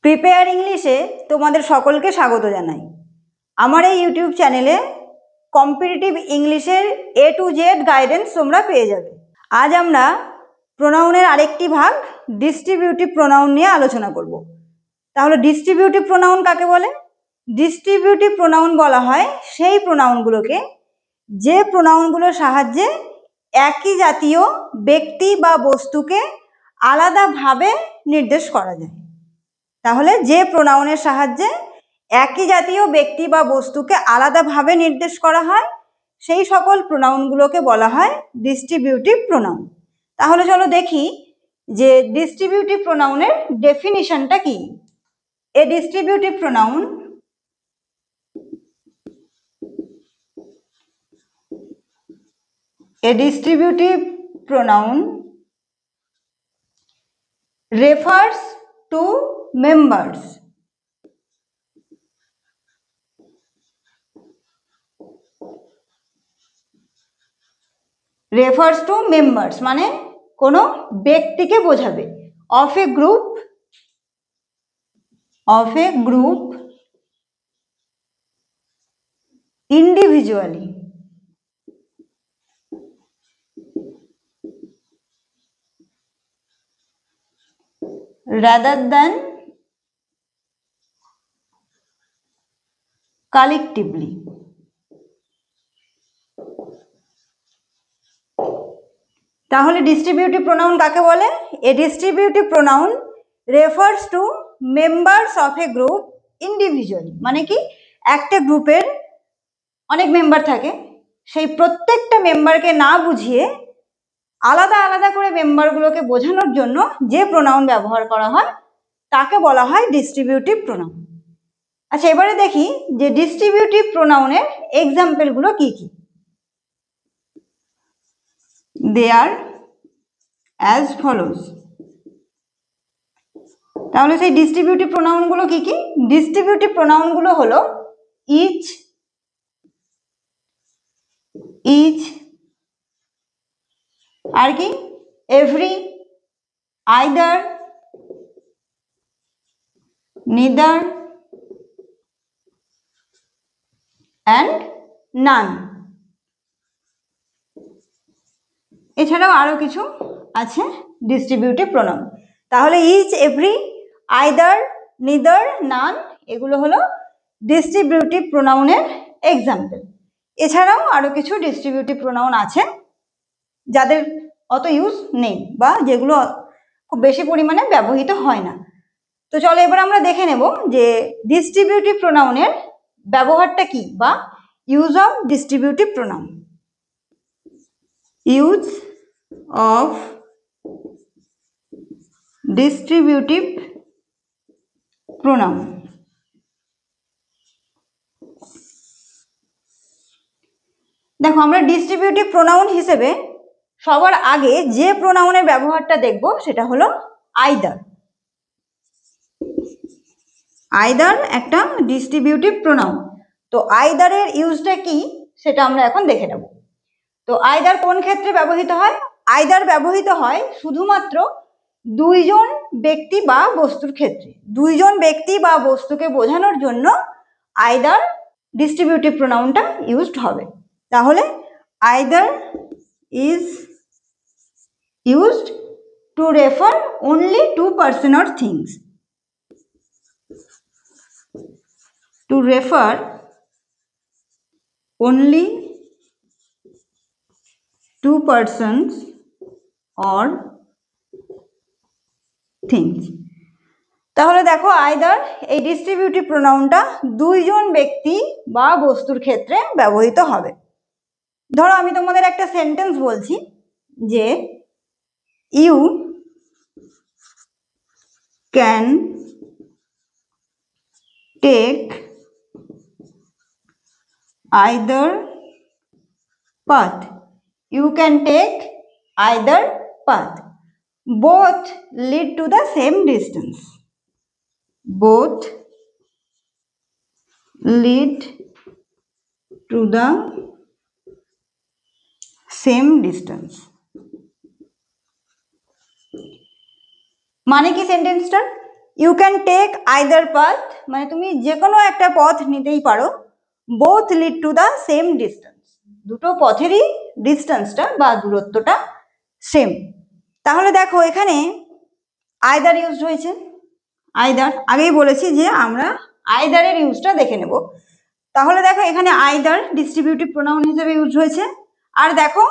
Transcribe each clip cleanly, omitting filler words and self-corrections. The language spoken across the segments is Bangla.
প্রিপেয়ার ইংলিশে তোমাদের সকলকে স্বাগত জানাই। আমার এই ইউটিউব চ্যানেলে কম্পিটিটিভ ইংলিশের A to Z গাইডেন্স তোমরা পেয়ে যাবে। আজ আমরা প্রোনাউনের আরেকটি ভাগ ডিস্ট্রিবিউটিভ প্রোনাউন নিয়ে আলোচনা করব। তাহলে ডিস্ট্রিবিউটিভ প্রোনাউন কাকে বলে? ডিস্ট্রিবিউটিভ প্রোনাউন বলা হয় সেই প্রোনাউনগুলোকে যে প্রোনাউনগুলোর সাহায্যে একই জাতীয় ব্যক্তি বা বস্তুকে আলাদাভাবে নির্দেশ করা যায়। তাহলে যে প্রোনাউনের সাহায্যে একই জাতীয় ব্যক্তি বা বস্তুকে আলাদাভাবে নির্দেশ করা হয় সেই সকল প্রোনাউনগুলোকে বলা হয় ডিস্ট্রিবিউটিভ প্রোনাউন। তাহলে চলো দেখি যে ডিস্ট্রিবিউটিভ প্রোনাউনের ডেফিনিশনটা কি। A distributive pronoun refers to members মানে কোনো ব্যক্তিকে বোঝাবে। of a group individually rather than collectively। তাহলে ডিস্ট্রিবিউটিভ প্রোনাউন কাকে বলে? A distributive pronoun refers to members of a group individually, মানে কি একটা গ্রুপের অনেক মেম্বার থাকে, সেই প্রত্যেকটা মেম্বারকে না বুঝিয়ে আলাদা আলাদা করে মেম্বারগুলোকে বোঝানোর জন্য যে প্রোনাউন ব্যবহার করা হয় তাকে বলা হয় ডিস্ট্রিবিউটিভ প্রোনাউন। আচ্ছা, এবারে দেখি যে ডিস্ট্রিবিউটিভ প্রোনাউনের এক্সাম্পলগুলো কি কি। দে আর অ্যাজ ফলোজ। তাহলে সেই ডিস্ট্রিবিউটিভ প্রোনাউনগুলো কি কি? ডিস্ট্রিবিউটিভ প্রোনাউনগুলো হলো ইচ, আর কি এভরি, আইদার, নিদার অ্যান্ড নান। এছাড়াও আরো কিছু আছে ডিস্ট্রিবিউটিভ প্রোনাউন। তাহলে ইচ, এভরি, আইদার, নিদার, নান এগুলো হলো ডিস্ট্রিবিউটিভ প্রোনাউনের এক্সাম্পল। এছাড়াও আরো কিছু ডিস্ট্রিবিউটিভ প্রোনাউন আছে যাদের অত ইউজ নেই বা যেগুলো খুব বেশি পরিমাণে ব্যবহৃত হয় না। তো চলো এবার আমরা দেখে নেব যে ডিস্ট্রিবিউটিভ প্রোনাউনের ব্যবহারটা কি বা use of distributive pronoun. Use of distributive pronoun. দেখো, আমরা ডিস্ট্রিবিউটিভ প্রোনাউন হিসেবে সবার আগে যে প্রোনাউনের ব্যবহারটা দেখব সেটা হলো আইদার। আইদার একটা ডিস্ট্রিবিউটিভ প্রোনাউন। তো আইদারের ইউজটা কি সেটা আমরা এখন দেখে নেব। তো আইদার কোন ক্ষেত্রে ব্যবহৃত হয়? আইদার ব্যবহৃত হয় শুধুমাত্র দুইজন ব্যক্তি বা বস্তুর ক্ষেত্রে। দুইজন ব্যক্তি বা বস্তুকে বোঝানোর জন্য আইদার ডিস্ট্রিবিউটিভ প্রোনাউনটা ইউজড হবে। তাহলে either is used two refer only two person or things. To refer only two persons or things। তাহলে দেখো, আইদার এই ডিস্ট্রিবিউটিভ প্রোনাউনটা দুইজন ব্যক্তি বা বস্তুর ক্ষেত্রে ব্যবহৃত হবে। ধরো আমি তোমাদের একটা সেন্টেন্স বলছি যে you can take either path. You can take either path. Both lead to the same distance. Both lead to the same distance. মানে কি সেন্টেন্সটা? You can take either path, মানে তুমি যে কোনো একটা পথ নিতেই পারো। Both lead to the same distance, দুটো পথেরই ডিস্টেন্সটা বা দূরত্বটা সেম। তাহলে দেখো এখানে আইদার ইউজ হয়েছে। আইদার আগেই বলেছি যে আমরা আইদারের ইউজটা দেখে নেব। তাহলে দেখো এখানে আইদার ডিস্ট্রিবিউটিভ প্রোনাউন হিসেবে ইউজ হয়েছে। আর দেখো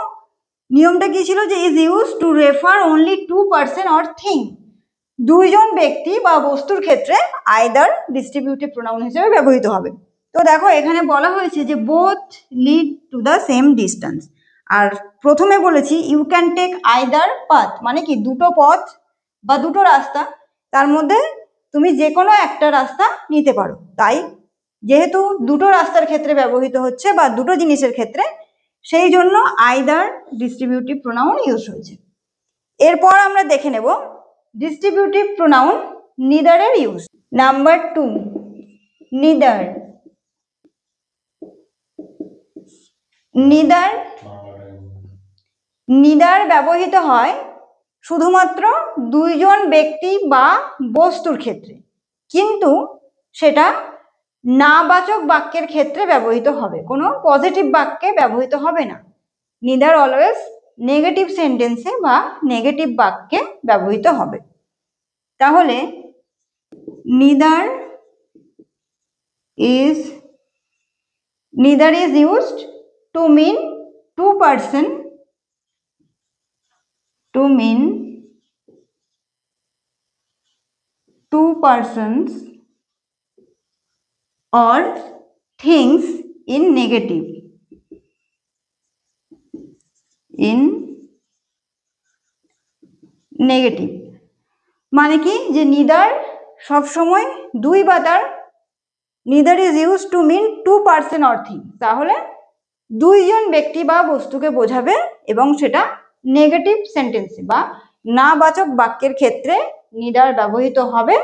নিয়মটা কি ছিল, যে is use to refer only two person or thing, দুইজন ব্যক্তি বা বস্তুর ক্ষেত্রে আইদার ডিস্ট্রিবিউটিভ প্রোনাউন হিসেবে ব্যবহৃত হবে। তো দেখো এখানে বলা হয়েছে যে both lead to the same distance. আর প্রথমে বলেছি you can take either path, মানে কি দুটো পথ বা দুটো রাস্তা, তার মধ্যে তুমি যে কোনো একটা রাস্তা নিতে পারো। তাই যেহেতু দুটো রাস্তার ক্ষেত্রে ব্যবহৃত হচ্ছে বা দুটো জিনিসের ক্ষেত্রে, সেই জন্য আইদার ডিস্ট্রিবিউটিভ প্রোনাউন ইউজ হয়েছে। এরপর আমরা দেখে নেব ডিস্ট্রিবিউটিভ প্রোনাউন নিদারের use. Number 2, neither. Neither neither ব্যবহৃত হয় শুধুমাত্র দুইজন ব্যক্তি বা বস্তুর ক্ষেত্রে, কিন্তু সেটা নাবাচক বাক্যের ক্ষেত্রে ব্যবহৃত হবে, কোনো পজিটিভ বাক্যে ব্যবহৃত হবে না। নিদার অলওয়েজ নেগেটিভ সেন্টেন্সে বা নেগেটিভ বাক্যে ব্যবহৃত হবে। তাহলে neither is used to mean two person, to mean two persons or things in negative, মানে কি যে নিদার সবসময় দুই বা তার, neither is use to mean two person or thing, তাহলে দুইজন ব্যক্তি বা বস্তুকে বোঝাবে এবং সেটা নেগেটিভ সেন্টেন্সে বা নাবাচক বাক্যের ক্ষেত্রে নিদার ব্যবহৃত হবে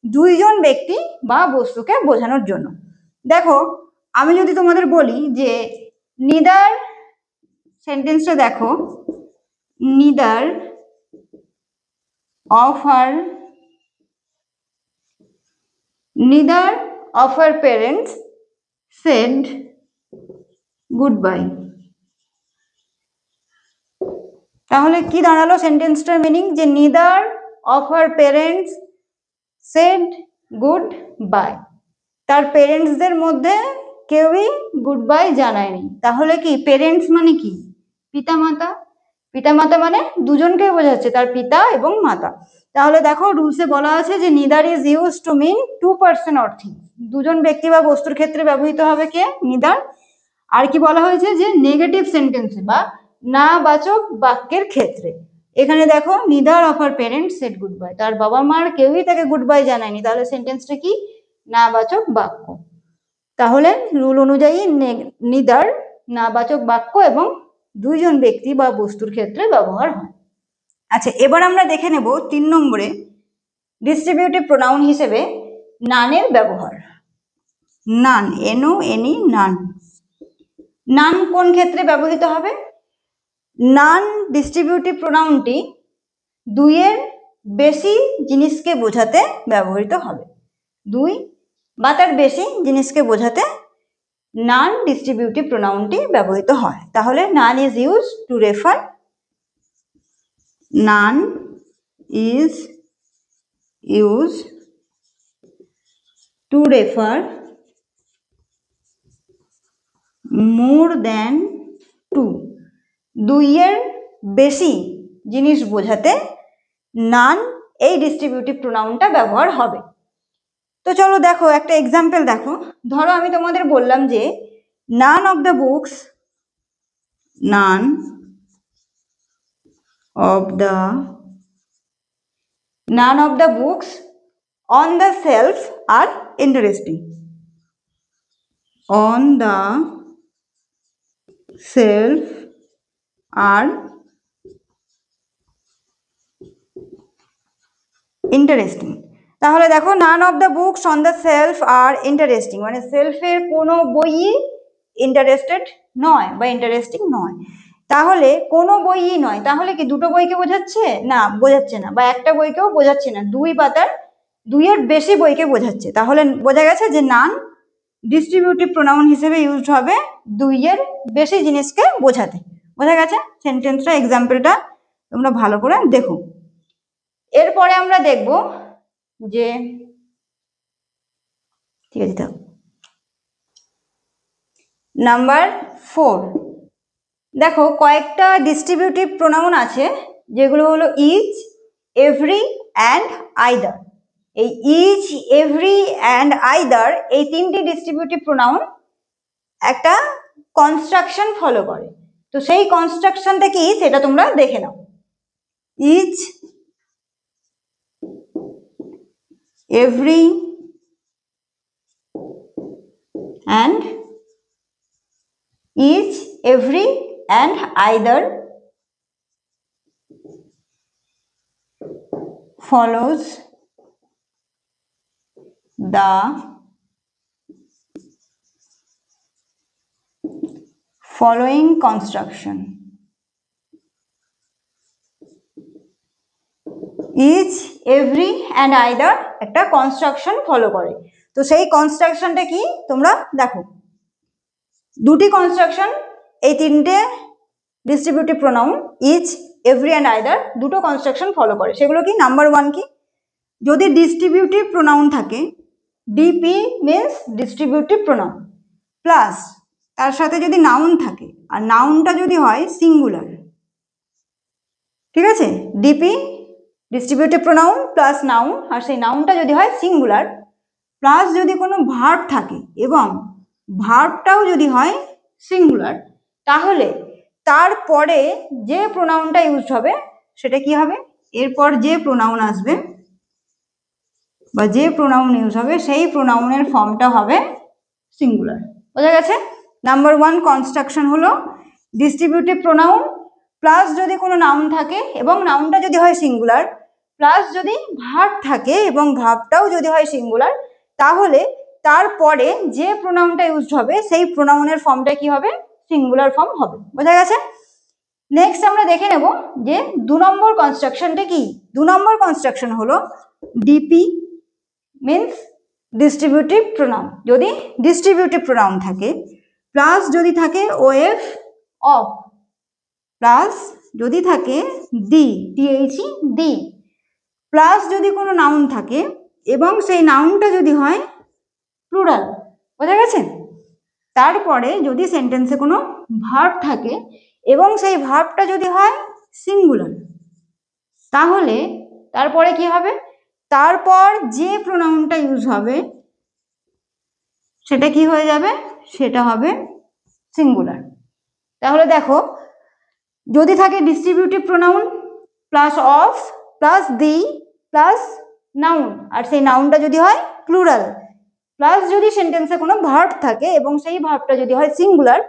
দুইজন ব্যক্তি বা বস্তুকে বোঝানোর জন্য। দেখো আমি যদি তোমাদের বলি যে নিদার সেন্টেন্সটা দেখো, neither of her parents said goodbye, তাহলে কি দাঁড়ালো সেন্টেন্সটার মিনিং, যে neither of her parents said good bye, তার পেরেন্টসদের মধ্যে কেউই গুড বাই জানায়নি। তাহলে কি পেরেন্টস মানে কি পিতামাতা, পিতামাতা মানে দুজনকেই বোঝাচ্ছে, তার পিতা এবং মাতা। তাহলে দেখো রুলসে বলা আছে যে neither is use to mean two person or thing, দুজন ব্যক্তি বা বস্তুর ক্ষেত্রে ব্যবহৃত হবে কে নিদার। আর কি বলা হয়েছে যে নেগেটিভ সেন্টেন্সে বা নাবাচক বাক্যের ক্ষেত্রে। এখানে দেখো neither of her parents said good bye, তার বাবা মার কেউই তাকে গুড বাই জানায়নি, তাহলে সেন্টেন্সটা কি নাবাচক বাক্য। তাহলে রুল অনুযায়ী নিদার নাবাচক বাক্য এবং দুইজন ব্যক্তি বা বস্তুর ক্ষেত্রে ব্যবহার হয়। আচ্ছা এবার আমরা দেখে নেব 3 নম্বরে ডিস্ট্রিবিউটিভ প্রোনাউন হিসেবে নানের ব্যবহার। নান, NONE, নান। নান কোন ক্ষেত্রে ব্যবহৃত হবে? নান ডিস্ট্রিবিউটিভ প্রোনাউনটি দুইয়ের বেশি জিনিসকে বোঝাতে ব্যবহৃত হবে, দুই বা তার বেশি জিনিসকে বোঝাতে নান ডিস্ট্রিবিউটিভ প্রোনাউনটি ব্যবহৃত হয়। তাহলে none is use to refer, none is use to refer more than two, দুইয়ের বেশি জিনিস বোঝাতে নান এই ডিস্ট্রিবিউটিভ প্রোনাউনটা ব্যবহার হবে। তো চলো দেখো একটা এক্সাম্পল দেখো। ধরো আমি তোমাদের বললাম যে none of the books, none of the books on the shelf are interesting, on the shelf are interesting. তাহলে দেখো none of the books on the shelf are interesting, মানে সেলফের কোনো বইই ইন্টারেস্টেড নয় বা ইন্টারেস্টিং নয়। তাহলে কোনো বইই নয়, তাহলে কি দুটো বইকে বোঝাচ্ছে? না, বোঝাচ্ছে না, বা একটা বইকেও বোঝাচ্ছে না, দুই বা তার দুইয়ের বেশি বইকে বোঝাচ্ছে। তাহলে বোঝা গেছে যে নান ডিস্ট্রিবিউটিভ প্রোনাউন হিসেবে ইউজড হবে দুইয়ের বেশি জিনিসকে বোঝাতে। বোঝা গেছে? সেন্টেন্সটা এক্সাম্পলটা তোমরা ভালো করে দেখো। এরপরে আমরা দেখব যে, ঠিক আছে, নাম্বার 4 দেখো কয়েকটা ডিস্ট্রিবিউটিভ প্রোনাউন আছে যেগুলো হলো ইচ, এভরি অ্যান্ড আইদার। এই ইচ, এভরি অ্যান্ড আইদার এই তিনটি ডিস্ট্রিবিউটিভ প্রোনাউন একটা কনস্ট্রাকশন ফলো করে। তো সেই কনস্ট্রাকশনটা কি সেটা তোমরা দেখে নাও। Each, every and each, every and either follows the following construction. each, every and either একটা কনস্ট্রাকশন ফলো করে। তো সেই কনস্ট্রাকশনটা কি তোমরা দেখো। দুটি কনস্ট্রাকশন এই তিনটে distributive pronoun each, every and either দুটো কনস্ট্রাকশন ফলো করে। সেগুলো কি? নাম্বার 1 কি, যদি ডিস্ট্রিবিউটিভ প্রোনাউন থাকে, DP means distributive pronoun, plus তার সাথে যদি নাউন থাকে আর নাউনটা যদি হয় সিঙ্গুলার, ঠিক আছে, DP distributive pronoun plus noun, আর সেই নাউনটা যদি হয় সিঙ্গুলার, প্লাস যদি কোনো ভার্ব থাকে এবং ভার্বটাও যদি হয় সিঙ্গুলার, তাহলে তারপরে যে প্রোনাউনটা ইউজ হবে সেটা কি হবে? এরপর যে প্রোনাউন আসবে বা যে প্রোনাউন ইউজ হবে সেই প্রোনাউনের ফর্মটা হবে সিঙ্গুলার। বোঝা গেছে? নাম্বার 1 কনস্ট্রাকশন হলো ডিস্ট্রিবিউটিভ প্রোনাউন প্লাস যদি কোনো নাউন থাকে এবং নাউনটা যদি হয় সিঙ্গুলার, প্লাস যদি ভার্ব থাকে এবং ভার্বটাও যদি হয় সিঙ্গুলার, তাহলে তারপরে যে প্রোনাউনটা ইউজ হবে সেই প্রোনাউনের ফর্মটা কি হবে? সিঙ্গুলার ফর্ম হবে। বোঝা গেছে? নেক্সট আমরা দেখে নেব যে 2 নম্বর কনস্ট্রাকশনটা কি। 2 নম্বর কনস্ট্রাকশন হলো ডিপি মিনস ডিস্ট্রিবিউটিভ প্রোনাউন। যদি ডিস্ট্রিবিউটিভ প্রোনাউন থাকে প্লাস যদি থাকে ওএফ অফ, প্লাস যদি থাকে দি, টিএইচই দি, প্লাস যদি কোনো নাউন থাকে এবং সেই নাউনটা যদি হয় প্লুরাল। বোঝা গেছে? তারপরে যদি সেন্টেন্সে কোনো ভার্ব থাকে এবং সেই ভার্বটা যদি হয় সিঙ্গুলার, তাহলে তারপরে কি হবে? তারপর যে প্রোনাউনটা ইউজ হবে সেটা কি হয়ে যাবে? সেটা হবে সিঙ্গুলার। তাহলে দেখো, যদি থাকে distributive pronoun plus of plus the plus noun, আর সেই নাউনটা যদি হয় প্লুরাল, প্লাস যদি সেন্টেন্সে কোনো ভার্ব থাকে এবং সেই ভার্বটা যদি হয় সিঙ্গুলার,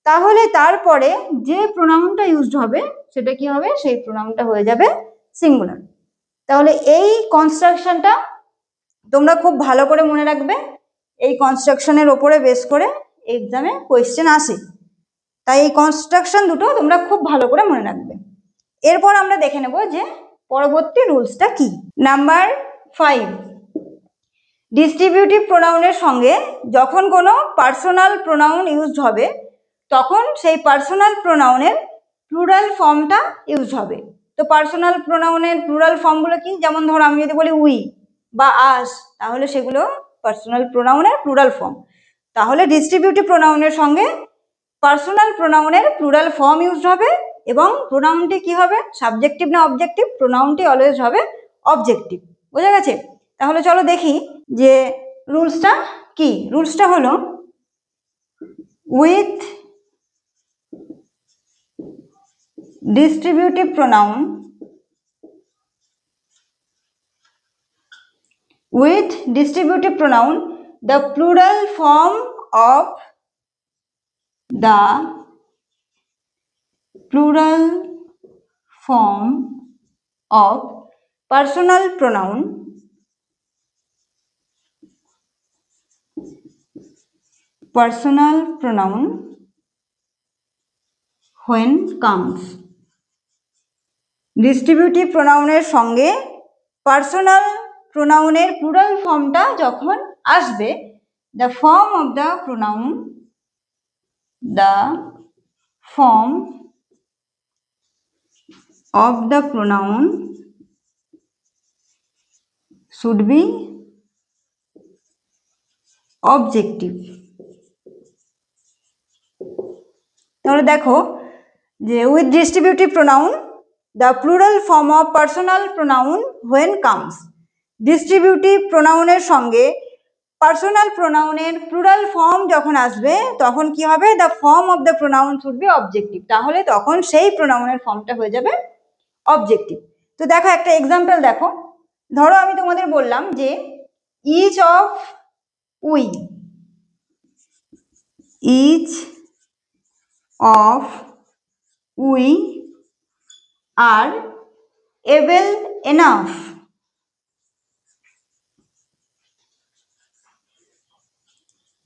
তাহলে তারপরে যে প্রোনাউনটা ইউজড হবে সেটা কি হবে? সেই প্রোনাউনটা হয়ে যাবে সিঙ্গুলার। তাহলে এই কনস্ট্রাকশনটা তোমরা খুব ভালো করে মনে রাখবে। এই কনস্ট্রাকশনের ওপরে বেস করে এক্সামে কোয়েশ্চেন আসে, তাই এই কনস্ট্রাকশন দুটো তোমরা খুব ভালো করে মনে রাখবে। এরপর আমরা দেখে নেব যে পরবর্তী রুলসটা কি। নাম্বার 5, ডিস্ট্রিবিউটিভ প্রোনাউনের সঙ্গে যখন কোনো পার্সোনাল প্রোনাউন ইউজড হবে তখন সেই পার্সোনাল প্রোনাউনের প্লুরাল ফর্মটা ইউজ হবে। তো পার্সোনাল প্রোনাউনের প্লুরাল ফর্মগুলো কি? যেমন ধরো আমি যদি বলি উই বা আস, তাহলে সেগুলো পার্সোনাল প্রোনাউনের প্লুরাল ফর্ম। তাহলে ডিস্ট্রিবিউটিভ প্রোনাউনের সঙ্গে পার্সোনাল প্রোনাউনের প্লুরাল ফর্ম ইউজ হবে এবং প্রোনাউনটি কি হবে? সাবজেক্টিভ না অবজেক্টিভ? প্রোনাউনটি অলওয়েজ হবে অবজেক্টিভ। বোঝা গেছে? তাহলে চলো দেখি যে রুলসটা কি। রুলসটা হলো with distributive pronoun, with distributive pronoun the plural form of personal pronoun when comes। Distributive প্রোনাউনের সঙ্গে পার্সোনাল প্রোনাউনের প্লুরাল ফর্মটা যখন আসবে, the form of the pronoun, the form of the pronoun should be objective. তাহলে দেখো যে with distributive pronoun the plural form of personal pronoun when comes, distributive প্রোনাউনের সঙ্গে পার্সোনাল প্রোনাউনের প্লুরাল ফর্ম যখন আসবে তখন কি হবে, the form of the pronoun should be objective, তাহলে তখন সেই প্রোনাউনের ফর্মটা হয়ে যাবে অবজেক্টিভ। তো দেখো একটা এক্সাম্পল দেখো, ধরো আমি তোমাদের বললাম যে each of we, each of we are able enough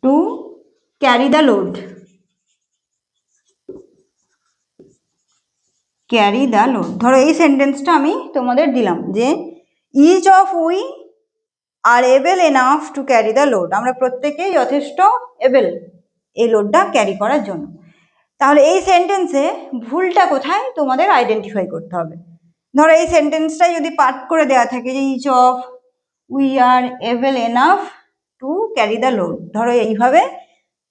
to carry the load, carry the load. ধরো এই সেন্টেন্সটা আমি তোমাদের দিলাম যে each of we are able enough to carry the load, আমরা প্রত্যেকেই যথেষ্ট এবেল এই লোডটা ক্যারি করার জন্য। তাহলে এই সেন্টেন্সে ভুলটা কোথায় তোমাদের আইডেন্টিফাই করতে হবে। ধরো এই সেন্টেন্সটাই যদি পার্ট করে দেওয়া থাকে যে each of we are able enough to carry the load, ধরো এইভাবে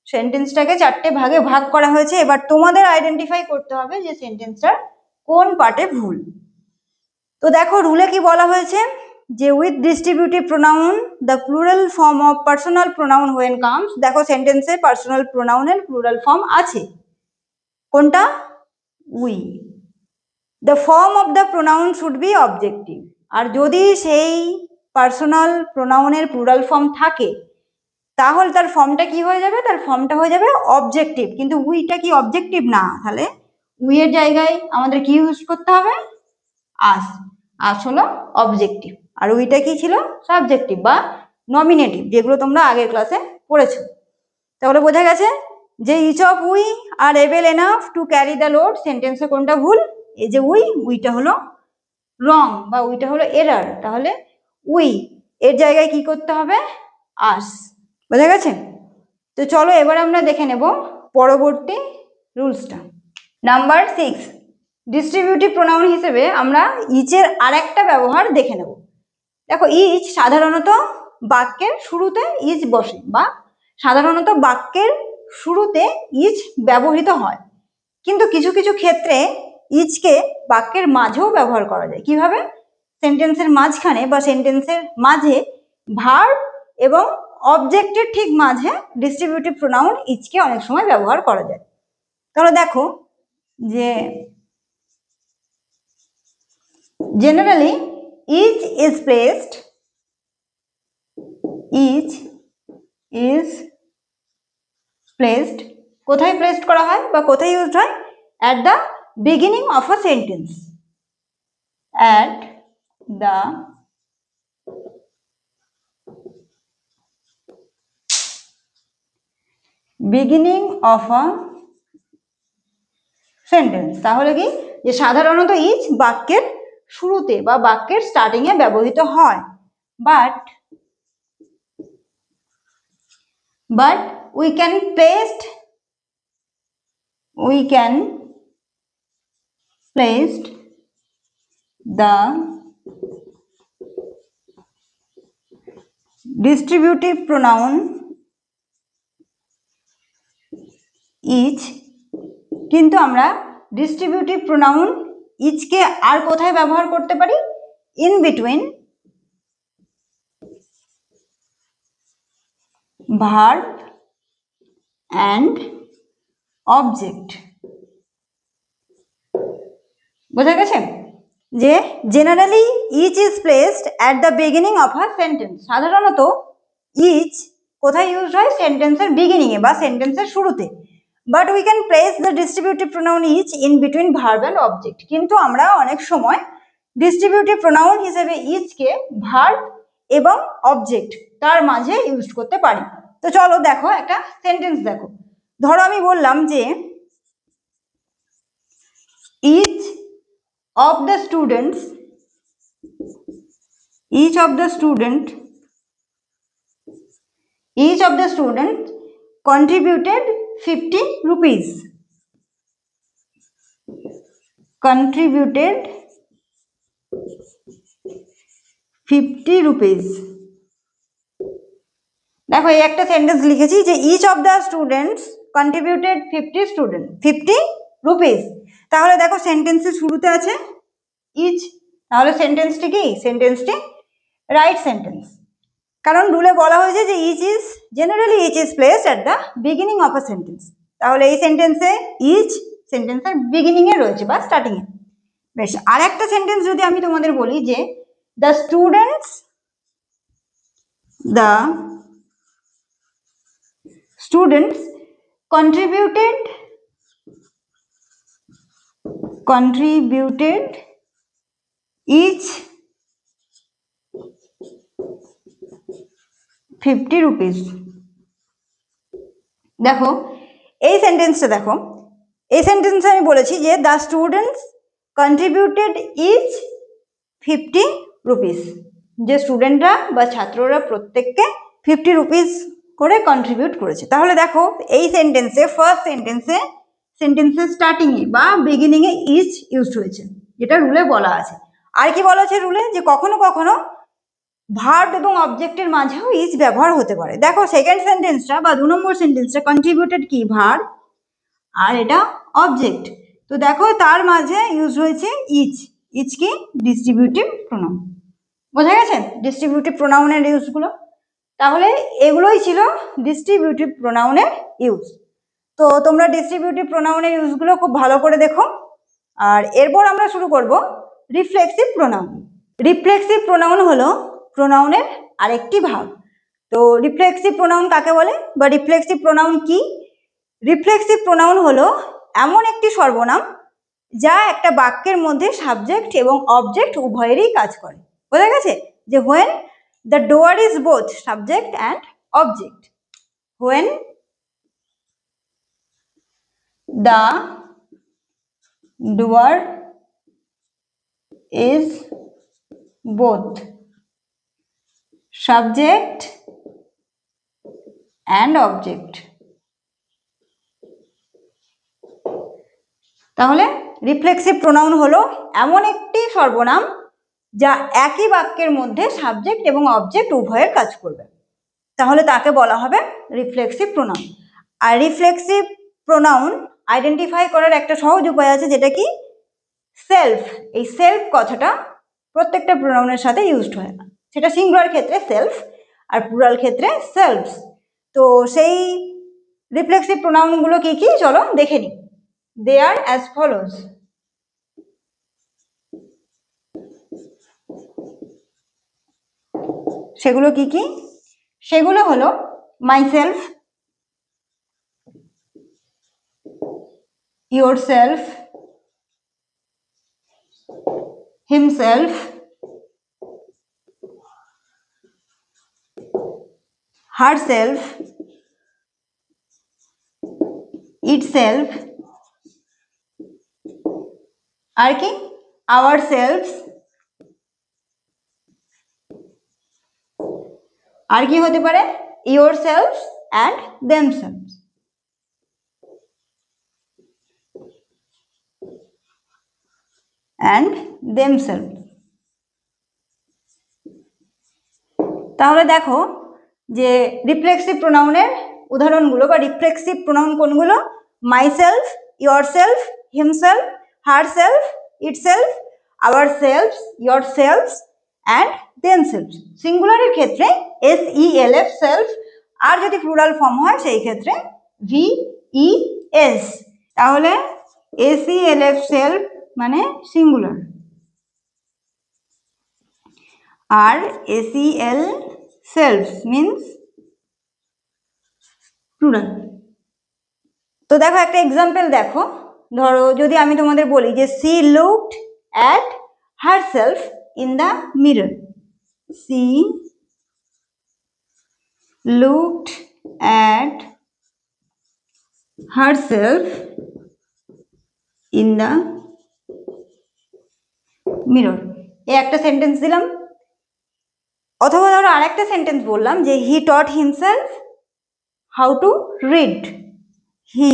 সেন্টেন্সটাকে চারটে ভাগে ভাগ করা হয়েছে, এবার তোমাদের আইডেন্টিফাই করতে হবে যে সেন্টেন্সটার কোন পার্টে ভুল। তো দেখো রুলে কি বলা হয়েছে যে with distributive pronoun the plural form of personal pronoun when comes, দেখো সেন্টেন্সে পার্সোনাল প্রোনাউনের প্লুরাল ফর্ম আছে, কোনটা, we, the form of the pronoun should be objective, আর যদি সেই পার্সোনাল প্রোনাউনের প্লুরাল ফর্ম থাকে তাহলে তার ফর্মটা কি হয়ে যাবে, তার ফর্মটা হয়ে যাবে অবজেক্টিভ। কিন্তু উইটা কি অবজেক্টিভ না, তাহলে উই এর জায়গায় আমাদের কি ইউজ করতে হবে, আস, আস হলো অবজেক্টিভ, আর উইটা কি ছিল, সাবজেক্টিভ বা নমিনেটিভ, যেগুলো তোমরা আগের ক্লাসে পড়েছো। তাহলে বোঝা গেছে যে each of we are able enough to carry the load সেন্টেন্সে কোনটা ভুল, এই যে উইটা হলো রং বা উইটা হলো এরার, তাহলে উই এর জায়গায় কি করতে হবে, আস। বোঝা গেছে? তো চলো এবার আমরা দেখে নেব পরবর্তী রুলসটা। নাম্বার 6, ডিস্ট্রিবিউটিভ প্রোনাউন হিসেবে আমরা ইচের আরেকটা ব্যবহার দেখে নেব। দেখো ইচ সাধারণত বাক্যের শুরুতে ইচ বসে, বা সাধারণত বাক্যের শুরুতে ইচ ব্যবহৃত হয়, কিন্তু কিছু কিছু ক্ষেত্রে ইচকে বাক্যের মাঝেও ব্যবহার করা যায়। কিভাবে, সেন্টেন্সের মাঝখানে বা সেন্টেন্সের মাঝে ভার্ব এবং অবজেক্টের ঠিক মাঝে ডিস্ট্রিবিউটিভ প্রোনাউন ইচকে অনেক সময় ব্যবহার করা যায়। তাহলে দেখো যে generally each is placed, each is placed কোথায় প্লেসড করা হয় বা কোথায় ইউজড হয়, at the beginning of a sentence, at the beginning of a sentence. তাহলে কি যে সাধারণত ইচ বাক্যের শুরুতে বা বাক্যের স্টার্টিং এ ব্যবহৃত হয়, but we can place the distributive pronoun each, কিন্তু আমরা ডিস্ট্রিবিউটিভ প্রোনাউন ইচকে আর কোথায় ব্যবহার করতে পারি, in between verb and object. বোঝা গেছে যে generally each is placed at the beginning of a sentence, সাধারণত ইচ কোথায় ইউজ হয়, সেন্টেন্সের বিগিনিংয়ে বা সেন্টেন্সের শুরুতে, but we can place the distributive pronoun each in between verb and object, কিন্তু আমরা অনেক সময় ডিস্ট্রিবিউটিভ প্রোনাউন হিসেবে ইচকে ভার্ব এবং অবজেক্ট তার মাঝে ইউজ করতে পারি। তো চলো দেখো একটা সেন্টেন্স দেখো, ধরো আমি বললাম যে each of the students each of the student contributed 50 rupees. Contributed 50 rupees. দেখো এই একটা সেন্টেন্স লিখেছি যে each of the students contributed 50 rupees. তাহলে দেখো সেন্টেন্সের শুরুতে আছে ইচ, তাহলে সেন্টেন্সটি কি? সেন্টেন্সটি রাইট সেন্টেন্স, কারণ রুলে বলা হয়েছে যে each is placed at the beginning of a sentence. তাহলে এই সেন্টেন্সে ইচ সেন্টেন্সের বিগিনিংয়ে রয়েছে বা স্টার্টিংয়ে। বেশ, আর একটা সেন্টেন্স যদি আমি তোমাদের বলি যে the students contributed each 50 rupees. দেখো এই সেন্টেন্সটা দেখো, এই সেন্টেন্সে আমি বলেছি যে the students contributed each 50 rupees, যে স্টুডেন্টরা বা ছাত্ররা প্রত্যেককে 50 রুপিস করে কন্ট্রিবিউট করেছে। তাহলে দেখো এই সেন্টেন্সে ফার্স্ট সেন্টেন্সের স্টার্টিংয়ে বা বিগিনিংয়ে ইচ ইউজড হয়েছে, যেটা রুলে বলা আছে। আর কি বলা আছে রুলে? যে কখনো কখনো ভার্ব এবং অবজেক্টের মাঝেও ইচ ব্যবহার হতে পারে। দেখো সেকেন্ড সেন্টেন্সটা বা 2 নম্বর সেন্টেন্সটা কন্ট্রিবিউটেড কি? ভার্ব, আর এটা অবজেক্ট। তো দেখো তার মাঝে ইউজ হয়েছে ইচ। ইচ কি? Distributive pronoun. বোঝা গেছে ডিস্ট্রিবিউটিভ প্রোনাউনের ইউজগুলো? তাহলে এগুলোই ছিল ডিস্ট্রিবিউটিভ প্রোনাউনের ইউজ। তো তোমরা ডিস্ট্রিবিউটিভ প্রোনাউনের ইউজগুলো খুব ভালো করে দেখো। আর এরপর আমরা শুরু করব রিফ্লেক্সিভ প্রোনাউন। রিফ্লেক্সিভ প্রোনাউন হলো প্রোনাউনের আরেকটি ভাগ। তো রিফ্লেক্সিভ প্রোনাউন কাকে বলে বা রিফ্লেক্সিভ প্রোনাউন কি? রিফ্লেক্সিভ প্রোনাউন হলো এমন একটি সর্বনাম যা একটা বাক্যের মধ্যে সাবজেক্ট এবং অবজেক্ট উভয়েরই কাজ করে। বোঝা গেছে? যে when the doer is both subject and object. When the doer is both subject and object. তাহলে রিফ্লেক্সিভ প্রোনাউন হলো এমন একটি সর্বনাম যা একই বাক্যের মধ্যে সাবজেক্ট এবং অবজেক্ট উভয়ের কাজ করবে, তাহলে তাকে বলা হবে রিফ্লেক্সিভ প্রোনাউন। আর রিফ্লেক্সিভ প্রোনাউন আইডেন্টিফাই করার একটা সহজ উপায় আছে, যেটা কি? সেলফ। এই সেলফ কথাটা প্রত্যেকটা প্রোনাউনের সাথে ইউজড হয় না, সেটা সিঙ্গুলার ক্ষেত্রে সেলফ আর প্লুরাল ক্ষেত্রে সেলফস। তো সেই রিফ্লেক্সিভ প্রোনাউনগুলো কি কি চলো দেখে নিই। দে আর অ্যাজ ফলোজ। সেগুলো কি কি? সেগুলো হলো myself, yourself, himself, herself, itself, আর কি? ourselves, আর কি হতে পারে? yourselves and themselves। and themselves। তাহলে দেখো যে রিফ্লেক্সিভ প্রোনাউনের উদাহরণগুলো বা রিফ্লেক্সিভ প্রোনাউন কোনগুলো? Myself, yourself, himself, herself, itself, ourselves, yourselves and themselves। সিঙ্গুলারের ক্ষেত্রে SELF সেলফ, আর যদি প্লুরাল ফর্ম হয় সেই ক্ষেত্রে VES। তাহলে SELF সেলফ মানে সিঙ্গুলার, আর SEL সেলফ মিন্স প্লুরাল। তো দেখো একটা এক্সাম্পল দেখো, ধরো যদি আমি তোমাদের বলি যে she looked at herself in the mirror। she looked at herself in the mirror। এই একটা সেন্টেন্স দিলাম। অথবা ধরো আরেকটা সেন্টেন্স বললাম যে he taught himself how to read, he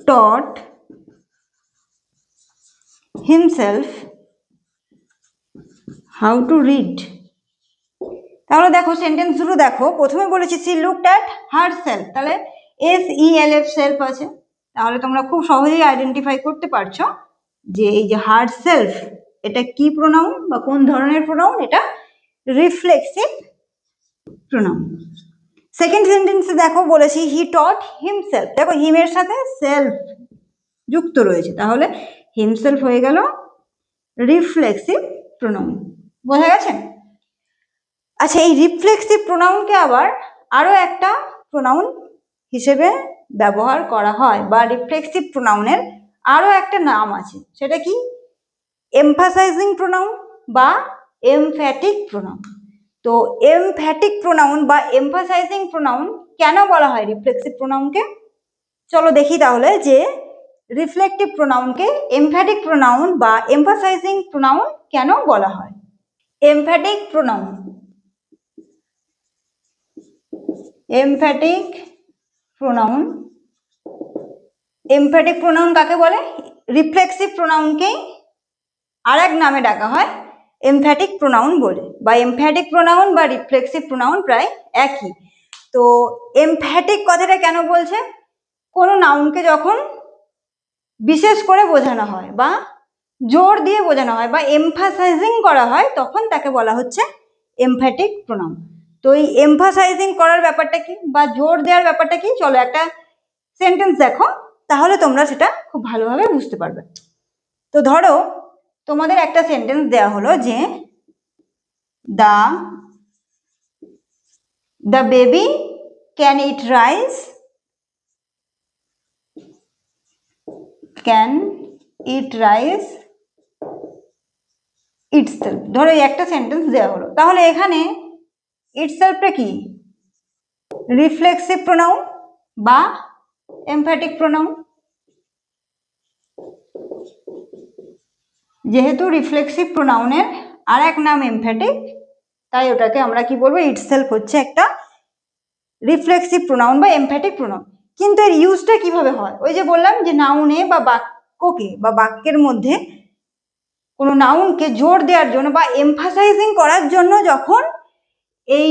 taught himself how to read. তাহলে দেখো সেন্টেন্স দুটো দেখো, প্রথমে বলেছি she looked at herself, তাহলে SELF সেলফ আছে, তাহলে তোমরা খুব সহজেই আইডেন্টিফাই করতে পারছো যে এই যে হার সেলফ এটা কি প্রোনাউন বা কোন ধরনের প্রোনাউন, এটা রিফ্লেক্সিভ প্রোনাউন। সেকেন্ড সেন্টেন্সে দেখো বলেছি হি টট হিমসেলফ, দেখো হিমের সাথে সেলফ যুক্ত রয়েছে, তাহলে হিমসেলফ হয়ে গেল রিফ্লেক্সিভ প্রোনাউন। বোঝা গেছে? আচ্ছা, এই রিফ্লেক্সিভ প্রোনাউনকে আবার আরও একটা প্রোনাউন হিসেবে ব্যবহার করা হয়, বা রিফ্লেক্সিভ প্রোনাউনের আরও একটা নাম আছে, সেটা কি এমফাসাইজিং প্রোনাউন বা এমফ্যাটিক প্রোনাউন। তো এমফ্যাটিক প্রোনাউন বা এমফাসাইজিং প্রোনাউন কেন বলা হয় রিফ্লেক্সিভ প্রোনাউনকে? চলো দেখি তাহলে যে রিফ্লেক্টিভ প্রোনাউনকে এমফ্যাটিক প্রোনাউন বা এমফাসাইজিং প্রোনাউন কেন বলা হয়। Emphatic pronoun, emphatic pronoun, emphatic pronoun কাকে বলে? রিফ্লেক্সিভ প্রোনাউনকেই আর এক নামে ডাকা হয় এমফ্যাটিক প্রোনাউন বলে, বা এমফ্যাটিক প্রোনাউন বা রিফ্লেক্সিভ প্রোনাউন প্রায় একই। তো এমফ্যাটিক কথাটা কেন বলছে? কোনো নাউনকে যখন বিশেষ করে বোঝানো হয় বা জোর দিয়ে বোঝানো হয় বা এমফাসাইজিং করা হয়, তখন তাকে বলা হচ্ছে এমফ্যাটিক প্রোনাউন। তো এই এমফাসাইজিং করার ব্যাপারটা কি বা জোর দেওয়ার ব্যাপারটা কি, চলো একটা সেন্টেন্স দেখো, তাহলে তোমরা সেটা খুব ভালোভাবে বুঝতে পারবে। তো ধরো তোমাদের একটা সেন্টেন্স দেওয়া হলো যে the baby can eat rice, can eat rice itself. ধরো এই একটা সেন্টেন্স দেওয়া হলো, তাহলে এখানে ইটসেলফটা কি রিফ্লেক্সিভ প্রোনাউন বা এমফ্যাটিক প্রোনাউন? যেহেতু রিফ্লেক্সিভ প্রোনাউনের আর এক নাম এমফ্যাটিক, তাই ওটাকে আমরা কি বলবো, ইটসেলফ হচ্ছে একটা রিফ্লেক্সিভ প্রোনাউন বা এমফ্যাটিক প্রোনাউন। কিন্তু এর ইউজটা কিভাবে হয়? ওই যে বললাম যে নাউনে বা বাক্যকে বা বাক্যের মধ্যে কোনো নাউনকে জোর দেওয়ার জন্য বা এমফাসাইজিং করার জন্য যখন এই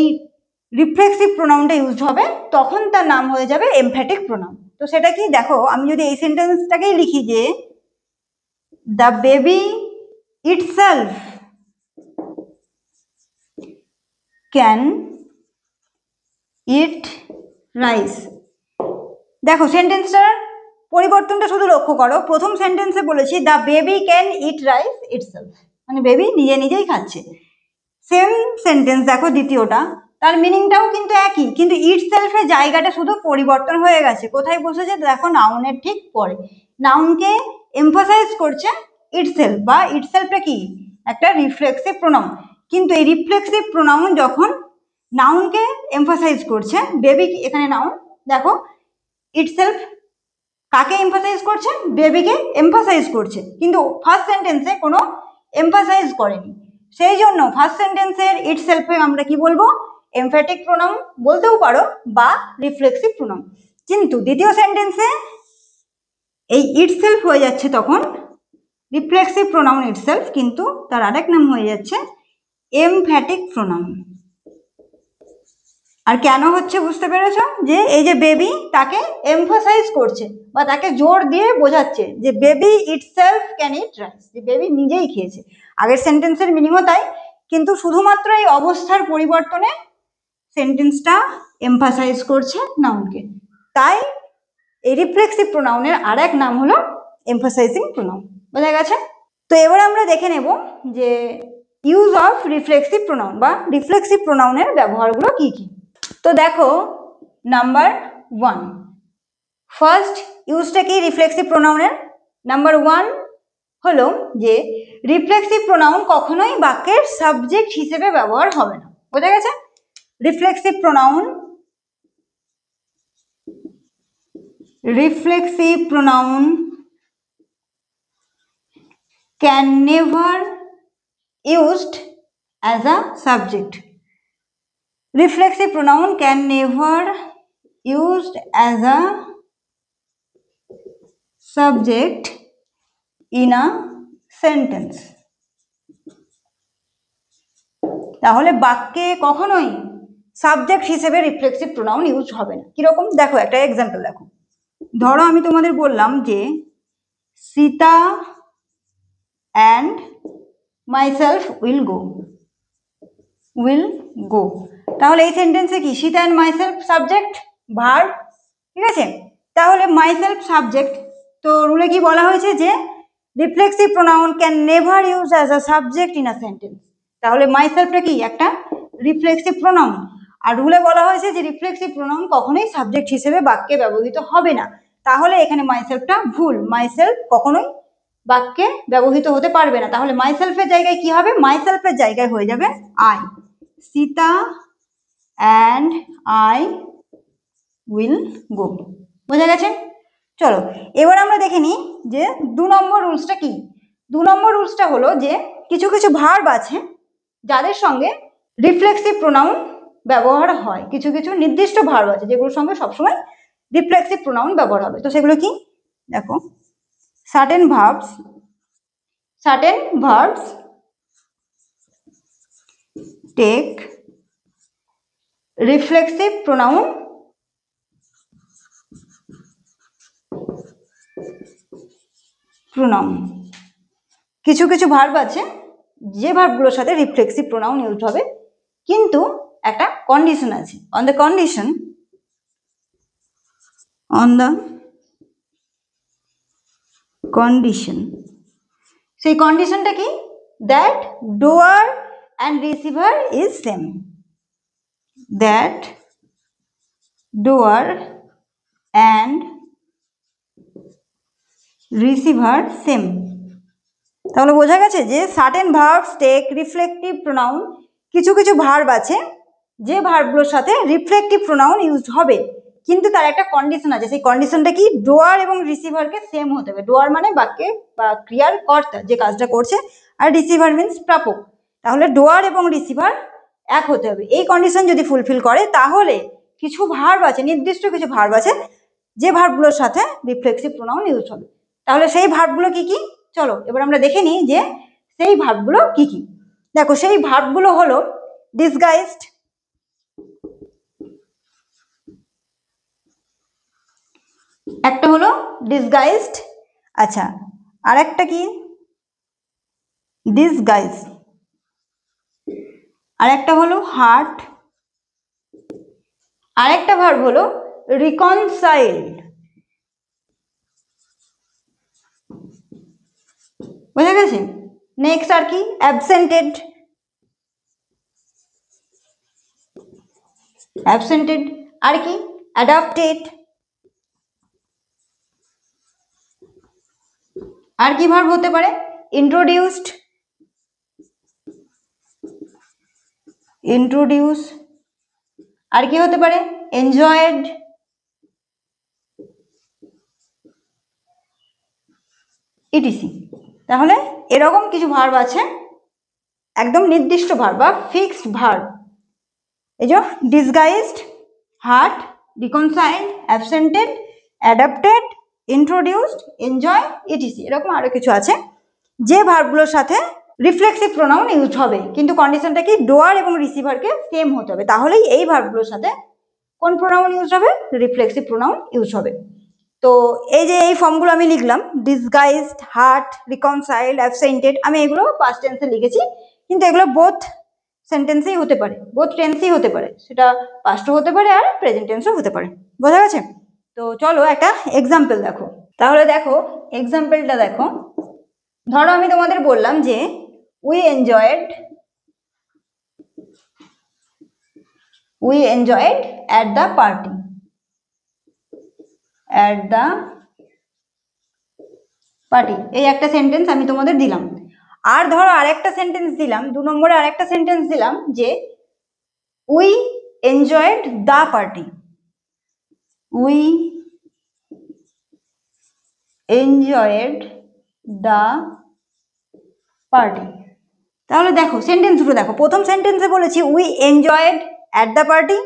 রিফ্লেক্সিভ প্রোনাউনটা ইউজ হবে, তখন তার নাম হয়ে যাবে এমফ্যাটিক প্রোনাউন। তো সেটা কি, দেখো আমি যদি এই সেন্টেন্সটাকেই লিখি যে the baby itself can eat rice. দেখো সেন্টেন্সটার পরিবর্তনটা শুধু লক্ষ্য করো, প্রথম সেন্টেন্সে বলেছি the baby can eat rice itself, মানে বেবি নিজে নিজেই খাচ্ছে। সেম সেন্টেন্স দেখো দ্বিতীয়টা, তার মিনিংটাও কিন্তু একই, কিন্তু ইটসেলফের জায়গাটা শুধু পরিবর্তন হয়ে গেছে। কোথায় বসেছে? দেখো নাউনের ঠিক পরে, নাউনকে এমফাসাইজ করছে ইটসেলফ, বা ইটসেলফটা কি একটা রিফ্লেক্সিভ প্রোনাউন। কিন্তু এই রিফ্লেক্সিভ প্রোনাউন যখন নাউনকে এমফাসাইজ করছে, বেবি এখানে নাউন, দেখো ইটসেলফ কাকে এমফাসাইজ করছে? বেবিকে এমফাসাইজ করছে, কিন্তু ফার্স্ট সেন্টেন্সে কোনো এমফাসাইজ করেনি। সেই জন্য ফার্স্ট সেন্টেন্সের ইটসেলফে আমরা কি বলবো? এমফ্যাটিক প্রোনাউন বলতেও পারো বা রিফ্লেক্সিভ প্রোনাউন। কিন্তু দ্বিতীয় সেন্টেন্সে এই ইটসেলফ হয়ে যাচ্ছে তখন রিফ্লেক্সিভ প্রোনাউন ইটসেলফ, কিন্তু তার আরেক নাম হয়ে যাচ্ছে এমফ্যাটিক প্রোনাউন। আর কেন হচ্ছে বুঝতে পেরেছ? যে এই যে বেবি তাকে এমফাসাইজ করছে বা তাকে জোর দিয়ে বোঝাচ্ছে যে baby itself can eat rice, যে বেবি নিজেই খেয়েছে। আগের সেন্টেন্সের মিনিংও তাই, কিন্তু শুধুমাত্র এই অবস্থার পরিবর্তনে সেন্টেন্সটা এমফাসাইজ করছে নাউনকে। তাই এই রিফ্লেক্সিভ প্রোনাউনের আর এক নাম হলো এমফাসাইজিং প্রোনাউন। বোঝা গেছে? তো এবার আমরা দেখে নেব যে ইউজ অফ রিফ্লেক্সিভ প্রোনাউন বা রিফ্লেক্সিভ প্রোনাউনের ব্যবহারগুলো কি কি। তো দেখো নাম্বার 1, ফার্স্ট ইউজটা কি রিফ্লেক্সিভ প্রোনাউনের? নাম্বার 1 হলো যে রিফ্লেক্সিভ প্রোনাউন কখনোই বাক্যের সাবজেক্ট হিসেবে ব্যবহার হবে না। বোঝা গেছে? Reflexive pronoun can never used as a subject. Reflexive pronoun can never used as a subject in a sentence. তাহলে বাক্যে কখনোই সাবজেক্ট হিসেবে রিফ্লেক্সিভ প্রোনাউন ইউজ হবে না। কিরকম দেখো, একটা এক্সাম্পল দেখো। ধরো আমি তোমাদের বললাম যে Sita and myself will go. তাহলে এই সেন্টেন্সে কি Sita and myself subject, verb, ঠিক আছে। তাহলে মাইসেলফ সাবজেক্ট, তো রুলে কি বলা হয়েছে যে reflexive pronoun can never use as a subject in a sentence. তাহলে মাইসেলফটা কি একটা রিফ্লেক্সিভ প্রোনাউন, আর রুলে বলা হয়েছে যে রিফ্লেক্সিভ প্রোনাউন কখনোই সাবজেক্ট হিসেবে বাক্যে ব্যবহৃত হবে না। তাহলে এখানে মাইসেলফটা ভুল, মাইসেলফ কখনোই বাক্যে ব্যবহৃত হতে পারবে না। তাহলে মাইসেলফের জায়গায় কি হবে, মাইসেলফের জায়গায় হয়ে যাবে I. Sita and I will go. বোঝা গেছে? চলো এবার আমরা দেখে নিই যে 2 নম্বর রুলসটা কি। 2 নম্বর রুলসটা হলো যে কিছু কিছু ভার্ব আছে যাদের সঙ্গে রিফ্লেক্সিভ প্রোনাউন ব্যবহার হয়, কিছু কিছু নির্দিষ্ট ভার্ব আছে যেগুলোর সঙ্গে সবসময় রিফ্লেক্সিভ প্রোনাউন ব্যবহার হবে। তো সেগুলো কি দেখো, certain verbs take reflexive pronoun কিছু কিছু ভার্ব আছে যে ভার্বগুলোর সাথে রিফ্লেক্সিভ প্রোনাউন ইউজ হবে, কিন্তু একটা কন্ডিশন আছে। অন দ্য কন্ডিশন, সেই কন্ডিশনটা কি, that doer and receiver is same, that doer and receiver same. তাহলে বোঝা গেছে যে certain verbs take reflective pronoun, কিছু কিছু ভার্ব আছে যে ভার্বগুলোর সাথে রিফ্লেক্টিভ প্রোনাউন ইউজ হবে, কিন্তু তার একটা কন্ডিশন আছে। সেই কন্ডিশনটা কি, ডোয়ার এবং রিসিভারকে সেম হতে হবে। ডোয়ার মানে বাক্যে বা ক্রিয়ার কর্তা যে কাজটা করছে, আর রিসিভার মিন্স প্রাপক। তাহলে ডোয়ার এবং রিসিভার এক হতে হবে। এই কন্ডিশন যদি ফুলফিল করে তাহলে কিছু ভার্ব আছে, নির্দিষ্ট কিছু ভার্ব আছে যে ভার্বগুলোর সাথে রিফ্লেক্সিভ প্রোনাউন ইউজ হবে। তাহলে সেই ভার্বগুলো কি কি, চলো এবার আমরা দেখে নিই যে সেই ভার্বগুলো কি কি। দেখো সেই ভার্বগুলো হলো ডিসগাইজড, একটা হলো ডিসগাইজড, আচ্ছা আর একটা কি ডিসগাইজ, আর একটা হলো হার্ট, আর একটা ভার্ব হলো রিকনসাইল্ড। বোঝা গেছে? নেক্সট আর কি, অ্যাবসেন্টেড, আর কি অ্যাডাপ্টেড, আর কি ভার্ব হতে পারে, ইন্ট্রোডিউসড, আর কি হতে পারে, এনজয়েড, ইটিসি। তাহলে এরকম কিছু ভার্ব আছে, একদম নির্দিষ্ট ভার্ব বা ফিক্সড ভার্ব, এই যে disguised, hurt, reconciled, absented, adapted, introduced, enjoy, etc. এরকম আরো কিছু আছে যে ভার্বগুলোর সাথে রিফ্লেক্সিভ প্রোনাউন ইউজ হবে, কিন্তু কন্ডিশনটা কি, ডোয়ার এবং রিসিভারকে সেম হতে হবে। তাহলেই এই ভার্বগুলোর সাথে কোন প্রোনাউন ইউজ হবে, রিফ্লেক্সিভ প্রোনাউন ইউজ হবে। তো এই যে এই ফর্মগুলো আমি লিখলাম, ডিসগাইজড, হার্ট, রিকনসাইল্ড, অ্যাবসেন্টেড, আমি এগুলো পাস্ট টেন্সে লিখেছি, কিন্তু এগুলো বোথ সেন্টেন্সেই হতে পারে, বোথ টেন্সেই হতে পারে, সেটা পাস্টও হতে পারে আর প্রেজেন্ট টেন্সও হতে পারে। বোঝা গেছে? তো চলো একটা এক্সাম্পল দেখো। তাহলে দেখো এক্সাম্পলটা দেখো, ধরো আমি তোমাদের বললাম যে we enjoyed at the party, এই একটা সেন্টেন্স আমি তোমাদের দিলাম। আর ধরো আরেকটা সেন্টেন্স দিলাম, 2 নম্বরে আরেকটা সেন্টেন্স দিলাম যে we enjoyed the party, we enjoyed the party. তাহলে দেখো সেন্টেন্স দুটো দেখো, প্রথম সেন্টেন্সে বলেছি we enjoyed at the party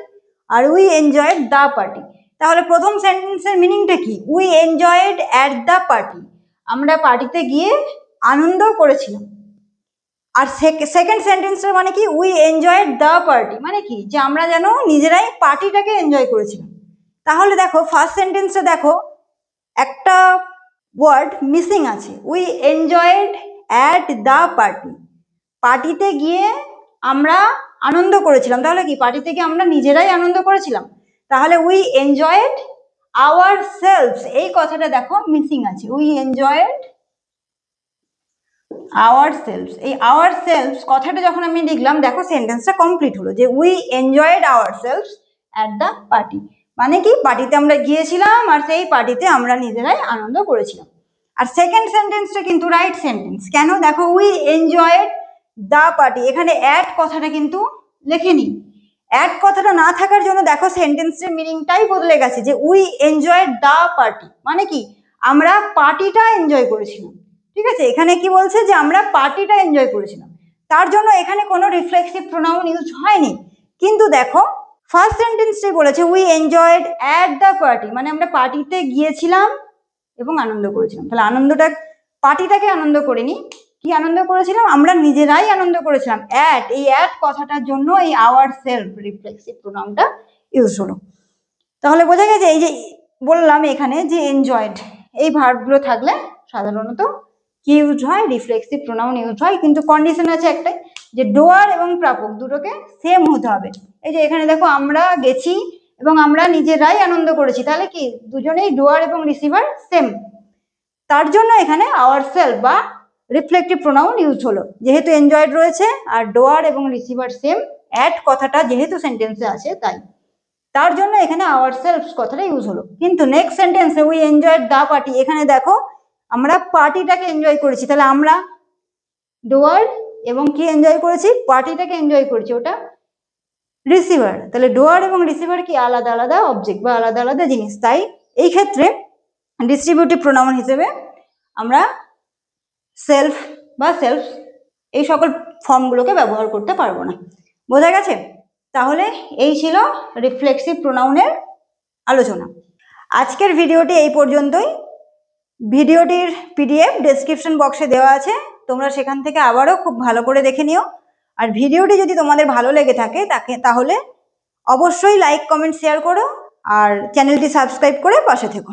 আর উই এনজয়েড দ্য পার্টি। তাহলে প্রথম সেন্টেন্সের মিনিংটা কি? We enjoyed at the party, আমরা পার্টিতে গিয়ে আনন্দ করেছিলাম। আর সেকেন্ড সেন্টেন্সের মানে কি? উই এনজয়েড দ্য পার্টি, মানে কি? যে আমরা যেন নিজেরাই পার্টিটাকে এনজয় করেছিলাম। তাহলে দেখো ফার্স্ট সেন্টেন্সে দেখো একটা ওয়ার্ড মিসিং আছে, we enjoyed at the party, পার্টিতে গিয়ে আমরা আনন্দ করেছিলাম। তাহলে কি? পার্টিতে গিয়ে আমরা নিজেরাই আনন্দ করেছিলাম। তাহলে উই এনজয়েড আওয়ার সেলফস, এই কথাটা দেখো মিসিং আছে, উই এনজয়েড আওয়ার সেলফস। এই আওয়ার সেলফস কথাটা যখন আমি লিখলাম, দেখো সেন্টেন্সটা কমপ্লিট হলো, যে we enjoyed ourselves at the party, মানে কি? পার্টিতে আমরা গিয়েছিলাম আর সেই পার্টিতে আমরা নিজেরাই আনন্দ করেছিলাম। আর সেকেন্ড সেন্টেন্সটা কিন্তু রাইট সেন্টেন্স। কেন? দেখো উই এনজয়েড দ্য পার্টি, এখানে অ্যাট কথাটা কিন্তু লেখেনি। অ্যাট কথাটা না থাকার জন্য দেখো সেন্টেন্সের মিনিংটাই বদলে গেছে, যে উই এনজয়েড দ্য পার্টি, মানে কি? আমরা পার্টিটা এনজয় করেছিলাম। ঠিক আছে, এখানে কি বলছে? যে আমরা পার্টিটা এনজয় করেছিলাম, তার জন্য এখানে কোনো রিফ্লেক্সিভ প্রোনাউন ইউজ হয়নি। কিন্তু দেখো ফার্স্ট সেন্টেন্সটাই বলেছে we enjoyed at the party, মানে আমরা পার্টিতে গিয়েছিলাম এবং আনন্দ করেছিলাম। তাহলে আনন্দটা, পার্টিটাকে আনন্দ করিনি, কি আনন্দ করেছিলাম? আমরা নিজেরাই আনন্দ করেছিলাম। অ্যাট, এই অ্যাট কথাটার জন্য এই আওয়ার সেলফ রিফ্লেক্সিভ প্রোনাউনটা ইউজ হলো। তাহলে বোঝা গেছে, এই যে বললাম এখানে যে এনজয়েড, এই ভার্বগুলো থাকলে সাধারণত কি ইউজ হয়? রিফ্লেক্সিভ প্রোনাউন ইউজ হয়। কিন্তু কন্ডিশন আছে একটাই, যে ডোয়ার এবং প্রাপক দুটোকে সেম হতে হবে। এই যে এখানে দেখো আমরা গেছি এবং আমরা নিজেরাই আনন্দ করেছি, তাহলে কি? দুজনেই ডোয়ার এবং রিসিভার সেম, তার জন্য এখানে আওয়ার সেলফ বা রিফ্লেক্টিভ প্রোনাউন ইউজ হলো। যেহেতু এনজয়েড রয়েছে আর ডোয়ার এবং রিসিভার সেম, অ্যাট কথাটা যেহেতু সেন্টেন্সে আছে তাই, তার জন্য এখানে আওয়ার সেলফ কথাটা ইউজ হলো। কিন্তু নেক্সট সেন্টেন্সে উই এনজয়েড দ্য পার্টি, এখানে দেখো আমরা পার্টিটাকে এনজয় করেছি, তাহলে আমরা ডোয়ার এবং কি এনজয় করেছি? পার্টিটাকে এনজয় করেছি, ওটা রিসিভার। তাহলে ডোয়ার এবং রিসিভার কি? আলাদা আলাদা অবজেক্ট বা আলাদা আলাদা জিনিস। তাই এই ক্ষেত্রে ডিস্ট্রিবিউটিভ প্রোনাউন হিসেবে আমরা সেলফ বা সেলফ এই সকল ফর্মগুলোকে ব্যবহার করতে পারবো না। বোঝা গেছে? তাহলে এই ছিল রিফ্লেক্সিভ প্রোনাউনের আলোচনা। আজকের ভিডিওটি এই পর্যন্তই। ভিডিওটির পিডিএফ ডেসক্রিপশন বক্সে দেওয়া আছে, তোমরা সেখান থেকে আবারও খুব ভালো করে দেখে নিও। আর ভিডিওটি যদি তোমাদের ভালো লেগে থাকে তাহলে অবশ্যই লাইক, কমেন্ট, শেয়ার করো আর চ্যানেলটি সাবস্ক্রাইব করে পাশে থেকো।